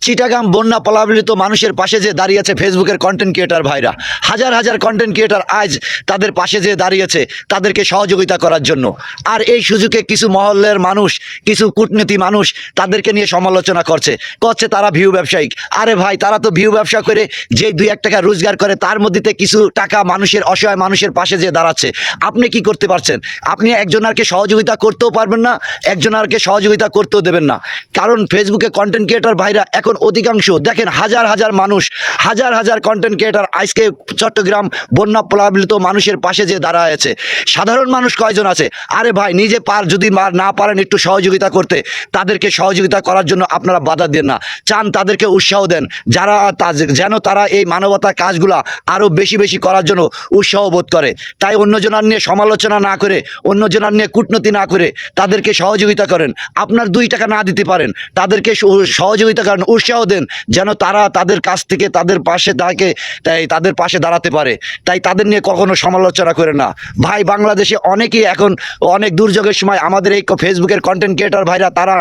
চিটাগাং বন্যা প্লাবিত মানুষের পাশে যে দাঁড়িয়েছে ফেসবুকের কন্টেন্ট ক্রিয়েটার ভাইরা, হাজার হাজার কন্টেন্ট ক্রিয়েটার আজ তাদের পাশে যে দাঁড়িয়েছে তাদেরকে সহযোগিতা করার জন্য। আর এই সুযোগে কিছু মহল্লের মানুষ, কিছু কূটনীতি মানুষ তাদেরকে নিয়ে সমালোচনা করছে তারা ভিউ ব্যবসায়িক। আরে ভাই, তারা তো ভিউ ব্যবসা করে যে 2-1 টাকা রোজগার করে, তার মধ্যে কিছু টাকা মানুষের, অসহায় মানুষের পাশে যে দাঁড়াচ্ছে। আপনি কি করতে পারছেন? আপনি একজনারকে সহযোগিতা করতেও পারবেন না, একজনারকে সহযোগিতা করতেও দেবেন না। কারণ ফেসবুকে কন্টেন্ট ক্রিয়েটার ভাইরা এখন অধিকাংশ দেখেন, হাজার হাজার মানুষ, হাজার হাজার কন্টেন্ট ক্রিয়েটার আজকে চট্টগ্রাম বন্যা প্লাবিত মানুষের পাশে যে দাঁড়ায় আছে। সাধারণ মানুষ কয়জন আছে? আরে ভাই, নিজে যদি না পারেন একটু সহযোগিতা করতে, তাদেরকে সহযোগিতা করার জন্য আপনারা বাধা দেন না, চান তাদেরকে উৎসাহ দেন, যারা যেন তারা এই মানবতার কাজগুলা আরও বেশি বেশি করার জন্য উৎসাহ বোধ করে। তাই অন্যজনার নিয়ে সমালোচনা না করে, অন্যজনার নিয়ে কূটনীতি না করে তাদেরকে সহযোগিতা করেন। আপনার 2 টাকা না দিতে পারেন, তাদেরকে সহযোগিতা করেন, উৎসাহ দেন, যেন তারা তাদের কাছ থেকে তাদের পাশে থাকে, তাই তাদের পাশে দাঁড়াতে পারে। তাই তাদের নিয়ে কখনো সমালোচনা করে না ভাই। বাংলাদেশে অনেকেই এখন অনেক দুর্যোগের সময় আমাদের এই ফেসবুকের কন্টেন্ট ক্রিয়েটার ভাইরা, তারা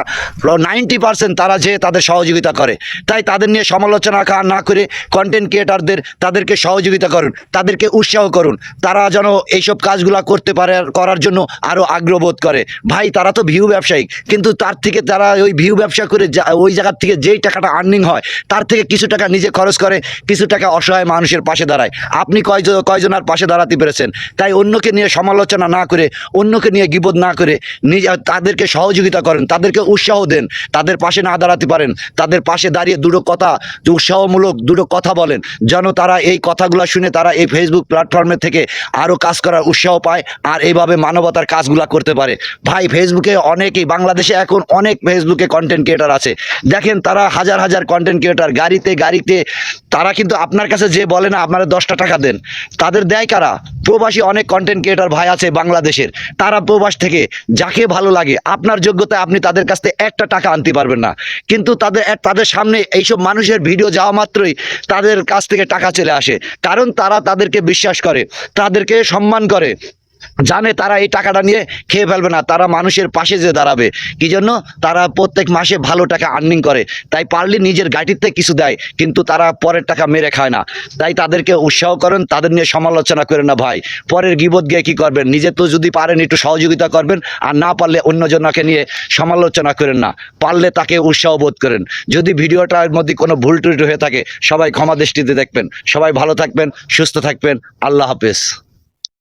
90% তারা যে তাদের সহযোগিতা করে। তাই তাদের নিয়ে সমালোচনা না করে কন্টেন্ট ক্রিয়েটারদের তাদেরকে সহযোগিতা করুন, তাদেরকে উৎসাহ করুন, তারা যেন এইসব কাজগুলো করতে পারে, করার জন্য আরও আগ্রহ বোধ করে। ভাই, তারা তো ভিউ ব্যবসায়িক, কিন্তু তার থেকে তারা ওই ভিউ ব্যবসা করে ওই জায়গার থেকে যেই টাকাটা আর্নিং হয় তার থেকে কিছু টাকা নিজে খরচ করে, কিছু টাকা অসহায় মানুষের পাশে দাঁড়ায়। আপনি কয়জনের পাশে দাঁড়াতে পেরেছেন? তাই অন্যকে নিয়ে সমালোচনা না করে, অন্যকে নিয়ে গীবত না করে তাদেরকে সহযোগিতা করেন, তাদেরকে উৎসাহ দেন। তাদের পাশে না দাঁড়াতে পারেন, তাদের পাশে দাঁড়িয়ে দুটো কথা, উৎসাহমূলক দুটো কথা বলেন, যেন তারা এই কথাগুলো শুনে তারা এই ফেসবুক প্ল্যাটফর্মে থেকে আরও কাজ করার উৎসাহ পায়, আর এইভাবে মানবতার কাজগুলো করতে পারে। ভাই, ফেসবুকে অনেকেই, বাংলাদেশে এখন অনেক ফেসবুকে কন্টেন্ট ক্রিয়েটার আছে। দেখেন, তারা হাজার হাজার কন্টেন্ট ক্রিয়েটার, গাড়িতে তারা কিন্তু আপনার কাছে যে বলে না আপনারা 10টা টাকা দেন, তাদের দেয় কারা? প্রবাসী অনেক কন্টেন্ট ক্রিয়েটার ভাই আছে বাংলাদেশের, তারা প্রবাস থেকে যাকে ভালো লাগে, আপনার যোগ্যতায় আপনি তাদের কাছ থেকে 1টা টাকা আনতে পারবেন না, কিন্তু তাদের সামনে এইসব মানুষের ভিডিও যাওয়া মাত্রই তাদের কাছ থেকে টাকা চলে আসে। কারণ তারা তাদেরকে বিশ্বাস করে, তাদেরকে সম্মান করে, জানে তারা এই টাকাটা নিয়ে খেয়ে ফেলবে না, তারা মানুষের পাশে যে দাঁড়াবে। কি জন্য? তারা প্রত্যেক মাসে ভালো টাকা আর্নিং করে, তাই পারলে নিজের গাড়িতে কিছু দেয়, কিন্তু তারা পরের টাকা মেরে খায় না। তাই তাদেরকে উৎসাহ করেন, তাদের নিয়ে সমালোচনা করেন না ভাই। পরের গীবত গিয়ে কী করবেন? নিজে তো যদি পারেন একটু সহযোগিতা করবেন, আর না পারলে অন্যজনকে নিয়ে সমালোচনা করেন না, পারলে তাকে উৎসাহ বোধ করেন। যদি ভিডিওটার মধ্যে কোনো ভুল টুটি হয়ে থাকে, সবাই ক্ষমা দৃষ্টিতে দেখবেন। সবাই ভালো থাকবেন, সুস্থ থাকবেন। আল্লাহ হাফেজ।